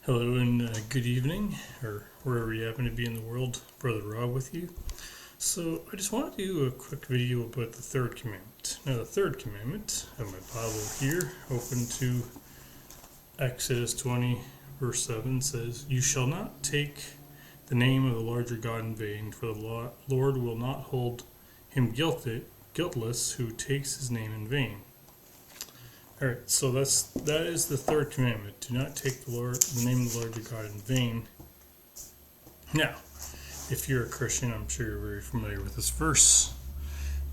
Hello and good evening, or wherever you happen to be in the world. Brother Rob with you. So I just want to do a quick video about the Third Commandment. Now the Third Commandment, I have my Bible here, open to Exodus 20 verse 7, says, "You shall not take the name of the Lord your God in vain, for the Lord will not hold him guiltless who takes his name in vain." Alright, so that is the third commandment. Do not take the name of the Lord your God in vain. Now, if you're a Christian, I'm sure you're very familiar with this verse,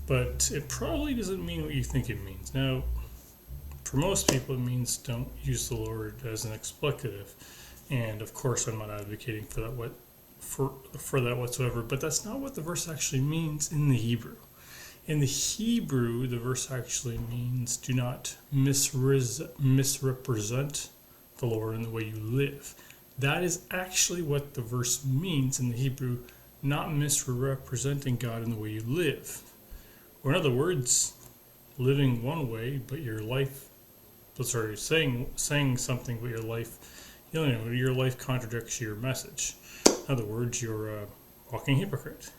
but it probably doesn't mean what you think it means. Now, for most people, it means don't use the Lord as an expletive, and of course, I'm not advocating for that for that whatsoever. But that's not what the verse actually means in the Hebrew. In the Hebrew, the verse actually means do not misrepresent the Lord in the way you live. That is actually what the verse means in the Hebrew, not misrepresenting God in the way you live. Or in other words, living one way, but your life, saying something, but your life contradicts your message. In other words, you're a walking hypocrite.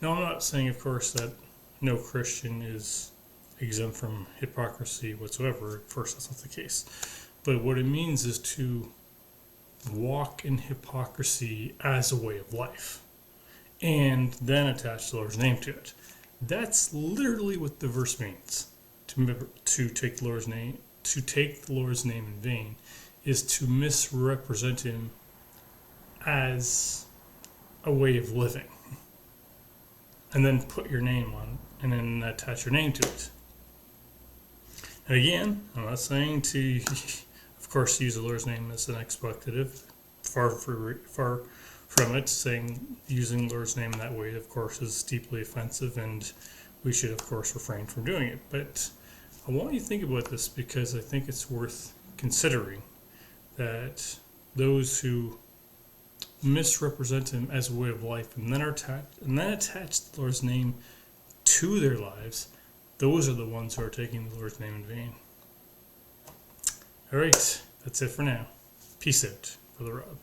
Now, I'm not saying, of course, that no Christian is exempt from hypocrisy whatsoever. Of course, that's not the case. But what it means is to walk in hypocrisy as a way of life and then attach the Lord's name to it. That's literally what the verse means. To take the Lord's name in vain is to misrepresent him as a way of living, and then put your name on it, and then attach your name to it. And again, I'm not saying to, of course, use the Lord's name as an expletive. Far from it. Saying using the Lord's name in that way, of course, is deeply offensive, and we should, of course, refrain from doing it. But I want you to think about this because I think it's worth considering that those who misrepresent him as a way of life and then attach the Lord's name to their lives, those are the ones who are taking the Lord's name in vain. Alright, that's it for now. Peace out, Brother Rob.